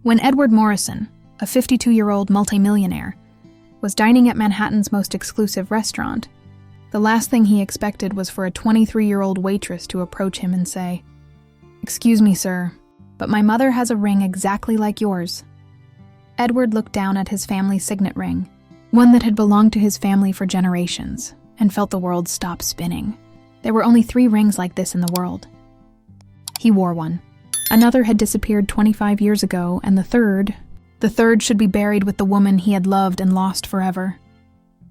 When Edward Morrison, a 52-year-old multimillionaire, was dining at Manhattan's most exclusive restaurant, the last thing he expected was for a 23-year-old waitress to approach him and say, "Excuse me, sir, but my mother has a ring exactly like yours." Edward looked down at his family's signet ring, one that had belonged to his family for generations, and felt the world stop spinning. There were only 3 rings like this in the world. He wore one. Another had disappeared 25 years ago, and the third should be buried with the woman he had loved and lost forever.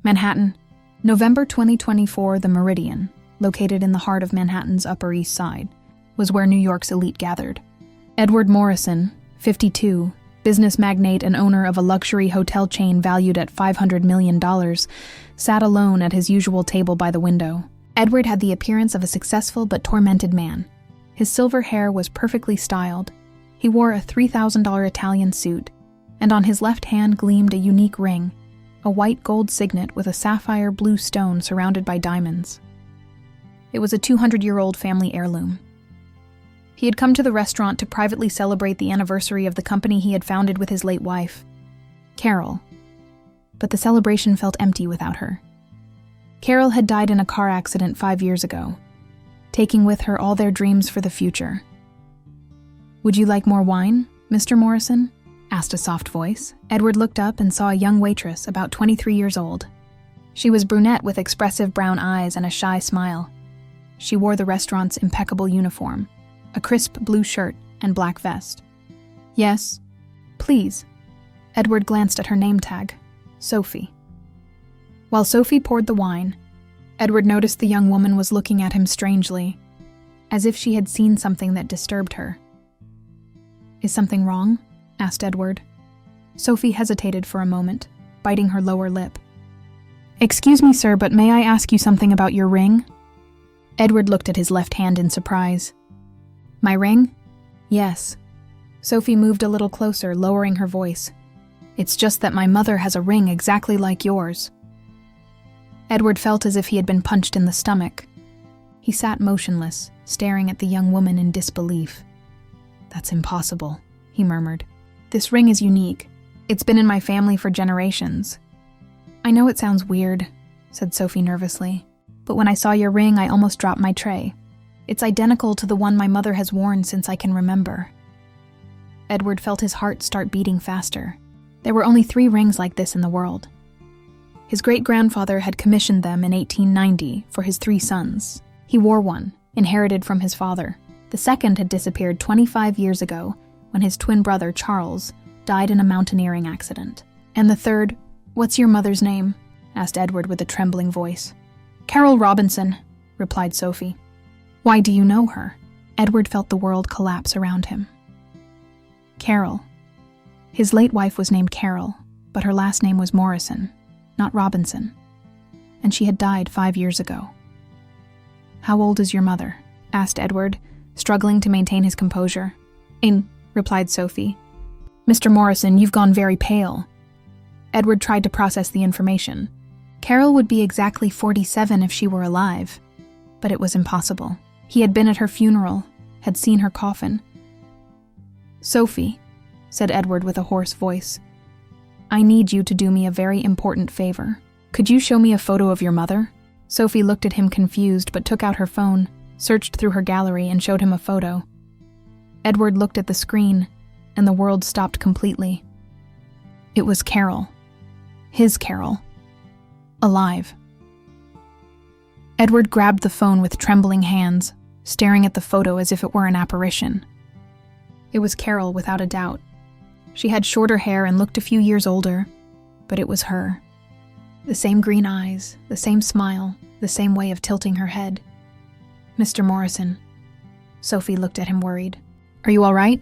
Manhattan, November 2024. The Meridian, located in the heart of Manhattan's Upper East Side, was where New York's elite gathered. Edward Morrison, 52, business magnate and owner of a luxury hotel chain valued at $500 million, sat alone at his usual table by the window. Edward had the appearance of a successful but tormented man. His silver hair was perfectly styled. He wore a $3,000 Italian suit, and on his left hand gleamed a unique ring, a white gold signet with a sapphire blue stone surrounded by diamonds. It was a 200-year-old family heirloom. He had come to the restaurant to privately celebrate the anniversary of the company he had founded with his late wife, Carol. But the celebration felt empty without her. Carol had died in a car accident 5 years ago, taking with her all their dreams for the future. "Would you like more wine, Mr. Morrison?" asked a soft voice. Edward looked up and saw a young waitress about 23 years old. She was brunette with expressive brown eyes and a shy smile. She wore the restaurant's impeccable uniform, a crisp blue shirt and black vest. "Yes, please." Edward glanced at her name tag, Sophie. While Sophie poured the wine, Edward noticed the young woman was looking at him strangely, as if she had seen something that disturbed her. "Is something wrong?" asked Edward. Sophie hesitated for a moment, biting her lower lip. "Excuse me, sir, but may I ask you something about your ring?" Edward looked at his left hand in surprise. "My ring?" "Yes." Sophie moved a little closer, lowering her voice. "It's just that my mother has a ring exactly like yours." Edward felt as if he had been punched in the stomach. He sat motionless, staring at the young woman in disbelief. "That's impossible," he murmured. "This ring is unique. It's been in my family for generations." "I know it sounds weird," said Sophie nervously, "but when I saw your ring, I almost dropped my tray. It's identical to the one my mother has worn since I can remember." Edward felt his heart start beating faster. There were only 3 rings like this in the world. His great-grandfather had commissioned them in 1890 for his 3 sons. He wore one, inherited from his father. The second had disappeared 25 years ago when his twin brother, Charles, died in a mountaineering accident. "And the third, what's your mother's name?" asked Edward with a trembling voice. "Carol Robinson," replied Sophie. "Why do you know her?" Edward felt the world collapse around him. Carol. His late wife was named Carol, but her last name was Morrison, not Robinson, and she had died 5 years ago. "How old is your mother?" asked Edward, struggling to maintain his composure. Replied Sophie. "Mr. Morrison, you've gone very pale." Edward tried to process the information. Carol would be exactly 47 if she were alive, but it was impossible. He had been at her funeral, had seen her coffin. "Sophie," said Edward with a hoarse voice, "I need you to do me a very important favor. Could you show me a photo of your mother?" Sophie looked at him confused but took out her phone, searched through her gallery, and showed him a photo. Edward looked at the screen, and the world stopped completely. It was Carol. His Carol. Alive. Edward grabbed the phone with trembling hands, staring at the photo as if it were an apparition. It was Carol without a doubt. She had shorter hair and looked a few years older, but it was her. The same green eyes, the same smile, the same way of tilting her head. "Mr. Morrison." Sophie looked at him worried. "Are you all right?"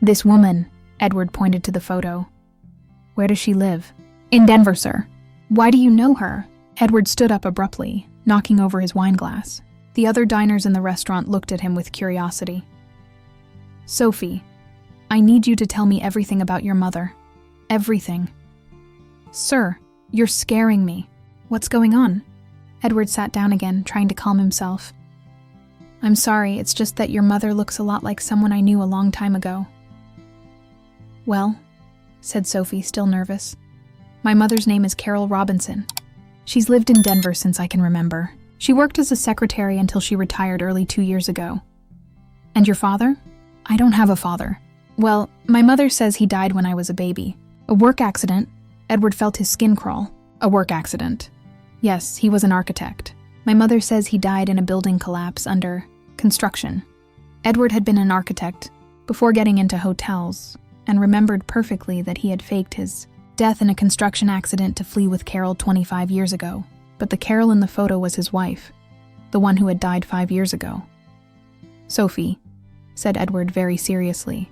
"This woman," Edward pointed to the photo. "Where does she live?" "In Denver, sir." "Why do you know her?" Edward stood up abruptly, knocking over his wine glass. The other diners in the restaurant looked at him with curiosity. "Sophie, I need you to tell me everything about your mother. Everything." "Sir, you're scaring me. What's going on?" Edward sat down again, trying to calm himself. "I'm sorry, it's just that your mother looks a lot like someone I knew a long time ago." Well, said Sophie, still nervous. My mother's name is Carol Robinson. She's lived in Denver since I can remember. She worked as a secretary until she retired early 2 years ago. And your father? I don't have a father. Well, my mother says he died when I was a baby. A work accident. Edward felt his skin crawl. A work accident. Yes, he was an architect. My mother says he died in a building collapse under construction. Edward had been an architect before getting into hotels and remembered perfectly that he had faked his death in a construction accident to flee with Carol 25 years ago. But the Carol in the photo was his wife, the one who had died 5 years ago. Sophie, said Edward very seriously,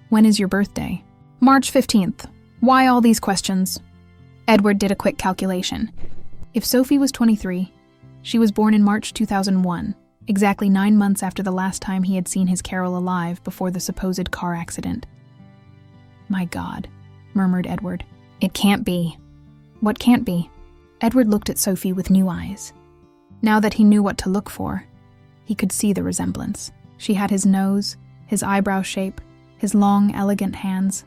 when is your birthday? March 15th. Why all these questions? Edward did a quick calculation. If Sophie was 23, she was born in March 2001, exactly 9 months after the last time he had seen his Carol alive before the supposed car accident. My God, murmured Edward. It can't be. What can't be? Edward looked at Sophie with new eyes. Now that he knew what to look for, he could see the resemblance. She had his nose, his eyebrow shape, his long, elegant hands.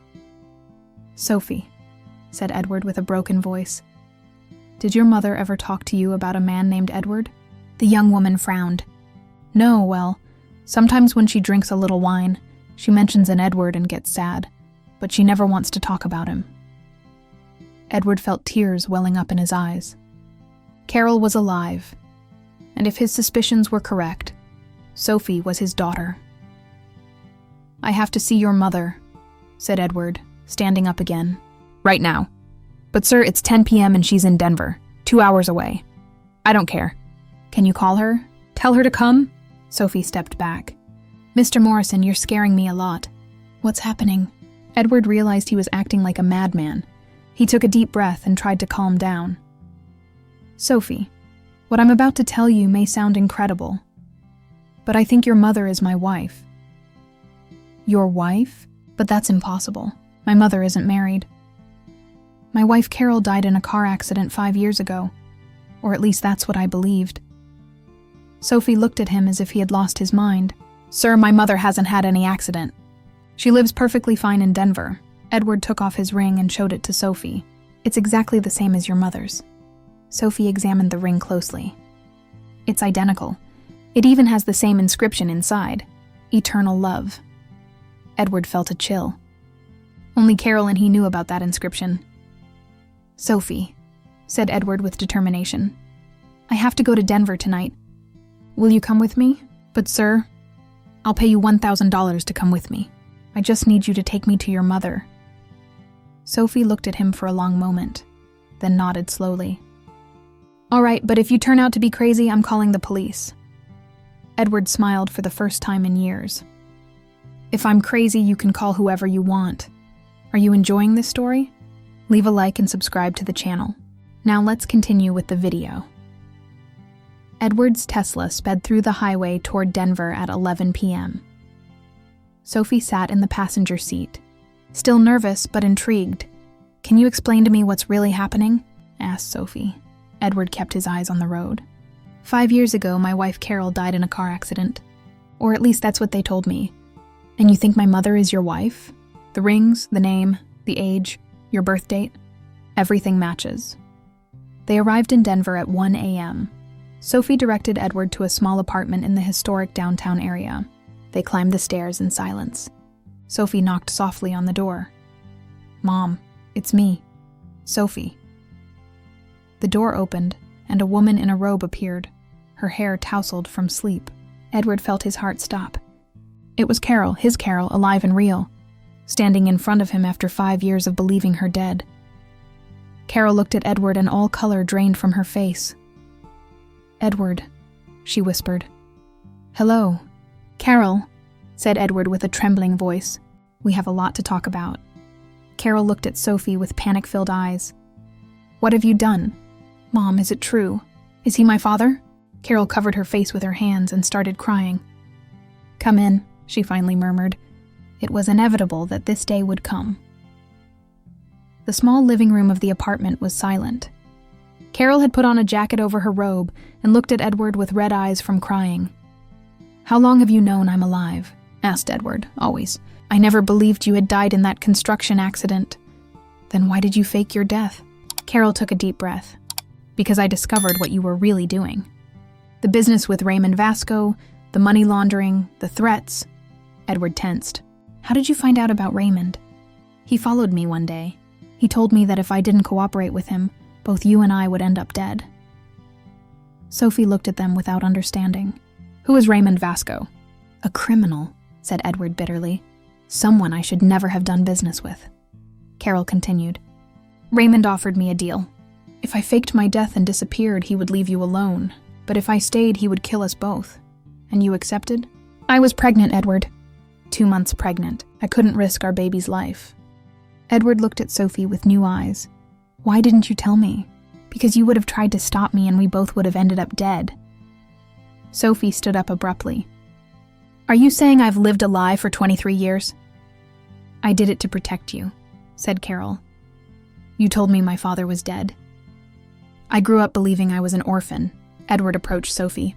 Sophie, said Edward with a broken voice, did your mother ever talk to you about a man named Edward? The young woman frowned. No, well, sometimes when she drinks a little wine, she mentions an Edward and gets sad, but she never wants to talk about him. Edward felt tears welling up in his eyes. Carol was alive, and if his suspicions were correct, Sophie was his daughter. I have to see your mother, said Edward, standing up again. Right now. But sir, it's 10 p.m. and she's in Denver, 2 hours away. I don't care. Can you call her? Tell her to come? Sophie stepped back. Mr. Morrison, you're scaring me a lot. What's happening? Edward realized he was acting like a madman. He took a deep breath and tried to calm down. Sophie, what I'm about to tell you may sound incredible, but I think your mother is my wife. Your wife? But that's impossible. My mother isn't married. My wife Carol died in a car accident 5 years ago, or at least that's what I believed. Sophie looked at him as if he had lost his mind. Sir, my mother hasn't had any accident. She lives perfectly fine in Denver. Edward took off his ring and showed it to Sophie. It's exactly the same as your mother's. Sophie examined the ring closely. It's identical. It even has the same inscription inside. Eternal love. Edward felt a chill. Only Carol and he knew about that inscription. Sophie, said Edward with determination, I have to go to Denver tonight. Will you come with me? But sir, I'll pay you $1,000 to come with me. I just need you to take me to your mother. Sophie looked at him for a long moment, then nodded slowly. All right, but if you turn out to be crazy, I'm calling the police. Edward smiled for the first time in years. If I'm crazy, you can call whoever you want. Are you enjoying this story? Leave a like and subscribe to the channel. Now let's continue with the video. Edward's Tesla sped through the highway toward Denver at 11 p.m. Sophie sat in the passenger seat, still nervous but intrigued. Can you explain to me what's really happening? Asked Sophie. Edward kept his eyes on the road. 5 years ago, my wife Carol died in a car accident. Or at least that's what they told me. And you think my mother is your wife? The rings, the name, the age, your birth date, everything matches. They arrived in Denver at 1 a.m. Sophie directed Edward to a small apartment in the historic downtown area. They climbed the stairs in silence. Sophie knocked softly on the door. Mom, it's me, Sophie. The door opened, and a woman in a robe appeared, her hair tousled from sleep. Edward felt his heart stop. It was Carol, his Carol, alive and real, standing in front of him after 5 years of believing her dead. Carol looked at Edward and all color drained from her face. Edward, she whispered. Hello. Carol, said Edward with a trembling voice. We have a lot to talk about. Carol looked at Sophie with panic-filled eyes. What have you done? Mom, is it true? Is he my father? Carol covered her face with her hands and started crying. Come in, she finally murmured. It was inevitable that this day would come. The small living room of the apartment was silent. Carol had put on a jacket over her robe and looked at Edward with red eyes from crying. How long have you known I'm alive? Asked Edward, always, I never believed you had died in that construction accident. Then why did you fake your death? Carol took a deep breath. Because I discovered what you were really doing. The business with Raymond Vasco, the money laundering, the threats. Edward tensed. How did you find out about Raymond? He followed me one day. He told me that if I didn't cooperate with him, both you and I would end up dead. Sophie looked at them without understanding. Who is Raymond Vasco? A criminal, said Edward bitterly. Someone I should never have done business with. Carol continued. Raymond offered me a deal. If I faked my death and disappeared, he would leave you alone. But if I stayed, he would kill us both. And you accepted? I was pregnant, Edward. 2 months pregnant. I couldn't risk our baby's life. Edward looked at Sophie with new eyes. Why didn't you tell me? Because you would have tried to stop me and we both would have ended up dead. Sophie stood up abruptly. Are you saying I've lived a lie for 23 years? I did it to protect you, said Carol. You told me my father was dead. I grew up believing I was an orphan. Edward approached Sophie.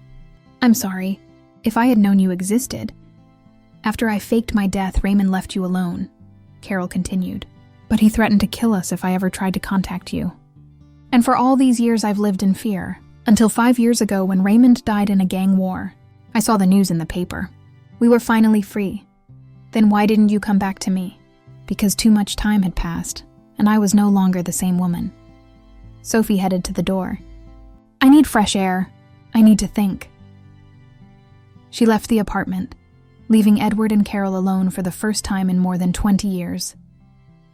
I'm sorry. If I had known you existed. After I faked my death, Raymond left you alone, Carol continued. But he threatened to kill us if I ever tried to contact you. And for all these years I've lived in fear, until 5 years ago when Raymond died in a gang war. I saw the news in the paper. We were finally free. Then why didn't you come back to me? Because too much time had passed, and I was no longer the same woman. Sophie headed to the door. I need fresh air. I need to think. She left the apartment, leaving Edward and Carol alone for the first time in more than 20 years.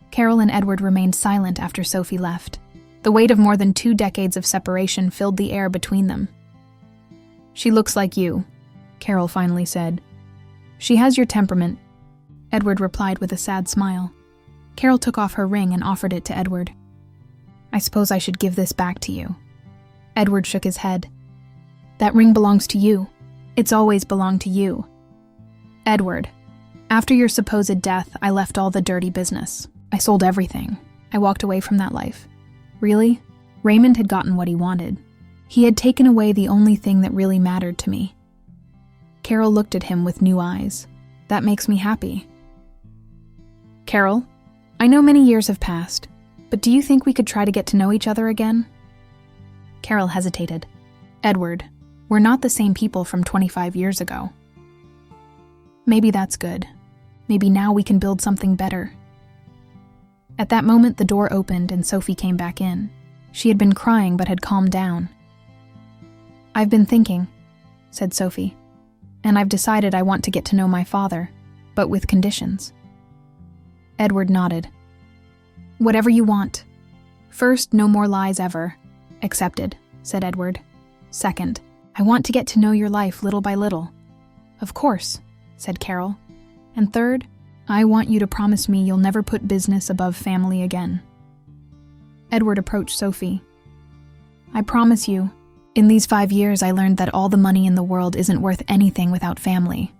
Carol and Edward remained silent after Sophie left. The weight of more than 2 decades of separation filled the air between them. She looks like you, Carol finally said. She has your temperament, Edward replied with a sad smile. Carol took off her ring and offered it to Edward. I suppose I should give this back to you. Edward shook his head. That ring belongs to you. It's always belonged to you. Edward, after your supposed death, I left all the dirty business. I sold everything. I walked away from that life. Really? Raymond had gotten what he wanted. He had taken away the only thing that really mattered to me. Carol looked at him with new eyes. That makes me happy. Carol, I know many years have passed, but do you think we could try to get to know each other again? Carol hesitated. Edward, we're not the same people from 25 years ago. Maybe that's good. Maybe now we can build something better. At that moment, the door opened and Sophie came back in. She had been crying but had calmed down. I've been thinking, said Sophie, and I've decided I want to get to know my father, but with conditions. Edward nodded. Whatever you want. First, no more lies ever. Accepted, said Edward. Second, I want to get to know your life little by little. Of course, said Carol. And third, I want you to promise me you'll never put business above family again. Edward approached Sophie. I promise you. In these 5 years, I learned that all the money in the world isn't worth anything without family.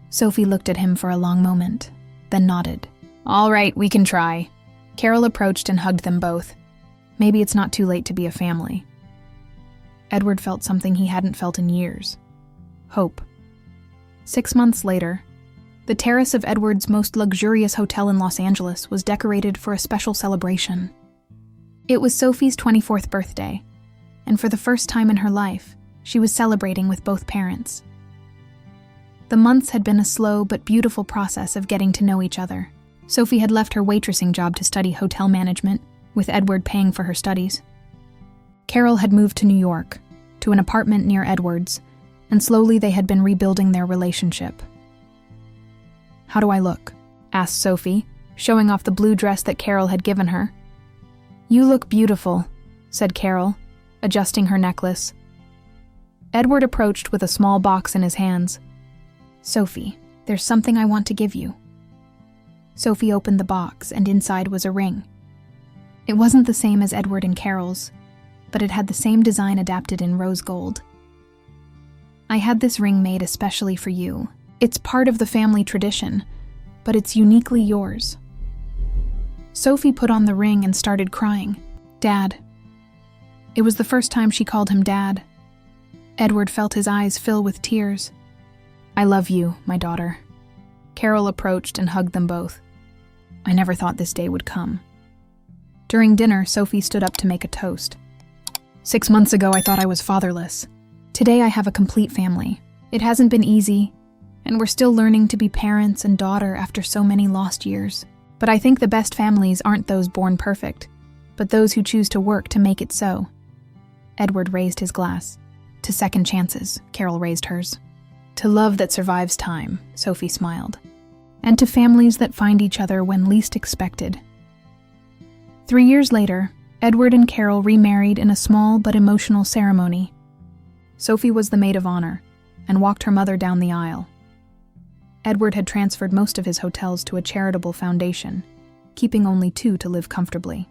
Sophie looked at him for a long moment, then nodded. All right, we can try. Carol approached and hugged them both. Maybe it's not too late to be a family. Edward felt something he hadn't felt in years. Hope. 6 months later, the terrace of Edward's most luxurious hotel in Los Angeles was decorated for a special celebration. It was Sophie's 24th birthday, and for the first time in her life, she was celebrating with both parents. The months had been a slow but beautiful process of getting to know each other. Sophie had left her waitressing job to study hotel management, with Edward paying for her studies. Carol had moved to New York, to an apartment near Edward's, and slowly they had been rebuilding their relationship. How do I look? Asked Sophie, showing off the blue dress that Carol had given her. You look beautiful, said Carol, adjusting her necklace. Edward approached with a small box in his hands. Sophie, there's something I want to give you. Sophie opened the box, and inside was a ring. It wasn't the same as Edward and Carol's, but it had the same design adapted in rose gold. I had this ring made especially for you. It's part of the family tradition, but it's uniquely yours. Sophie put on the ring and started crying. Dad. It was the first time she called him Dad. Edward felt his eyes fill with tears. I love you, my daughter. Carol approached and hugged them both. I never thought this day would come. During dinner, Sophie stood up to make a toast. 6 months ago, I thought I was fatherless. Today, I have a complete family. It hasn't been easy, and we're still learning to be parents and daughter after so many lost years. But I think the best families aren't those born perfect, but those who choose to work to make it so. Edward raised his glass. To second chances, Carol raised hers. To love that survives time, Sophie smiled. And to families that find each other when least expected. 3 years later, Edward and Carol remarried in a small but emotional ceremony. Sophie was the maid of honor and walked her mother down the aisle. Edward had transferred most of his hotels to a charitable foundation, keeping only 2 to live comfortably.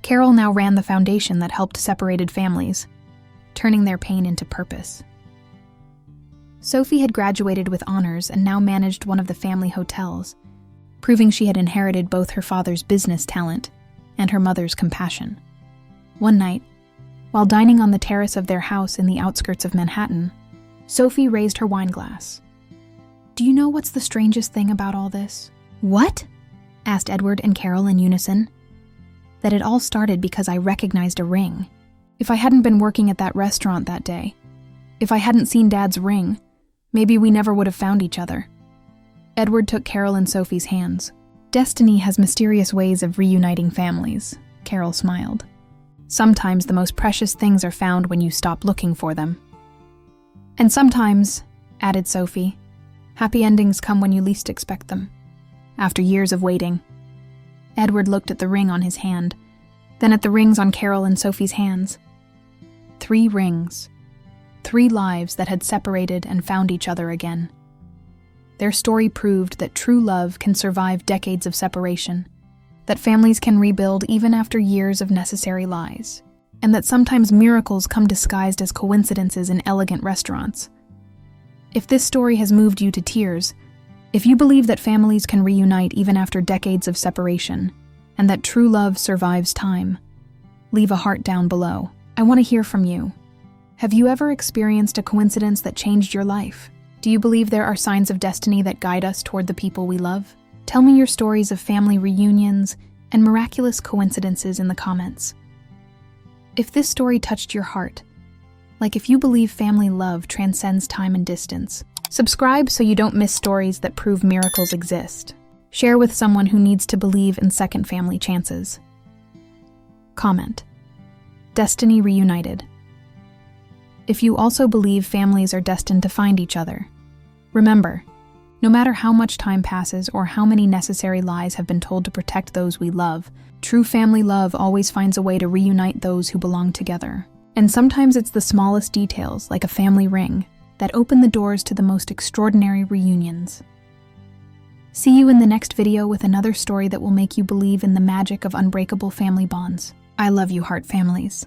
Carol now ran the foundation that helped separated families, turning their pain into purpose. Sophie had graduated with honors and now managed one of the family hotels, proving she had inherited both her father's business talent and her mother's compassion. One night, while dining on the terrace of their house in the outskirts of Manhattan, Sophie raised her wine glass. Do you know what's the strangest thing about all this? What? Asked Edward and Carol in unison. That it all started because I recognized a ring. If I hadn't been working at that restaurant that day, if I hadn't seen Dad's ring, maybe we never would have found each other. Edward took Carol and Sophie's hands. Destiny has mysterious ways of reuniting families, Carol smiled. Sometimes the most precious things are found when you stop looking for them. And sometimes, added Sophie, happy endings come when you least expect them. After years of waiting, Edward looked at the ring on his hand, then at the rings on Carol and Sophie's hands. 3 rings. 3 lives that had separated and found each other again. Their story proved that true love can survive decades of separation, that families can rebuild even after years of necessary lies, and that sometimes miracles come disguised as coincidences in elegant restaurants. If this story has moved you to tears, if you believe that families can reunite even after decades of separation, and that true love survives time, leave a heart down below. I want to hear from you. Have you ever experienced a coincidence that changed your life? Do you believe there are signs of destiny that guide us toward the people we love? Tell me your stories of family reunions and miraculous coincidences in the comments. If this story touched your heart, like if you believe family love transcends time and distance, subscribe so you don't miss stories that prove miracles exist. Share with someone who needs to believe in second family chances. Comment. Destiny reunited. If you also believe families are destined to find each other, remember, no matter how much time passes or how many necessary lies have been told to protect those we love, true family love always finds a way to reunite those who belong together. And sometimes it's the smallest details, like a family ring, that open the doors to the most extraordinary reunions. See you in the next video with another story that will make you believe in the magic of unbreakable family bonds. I love you, heart families.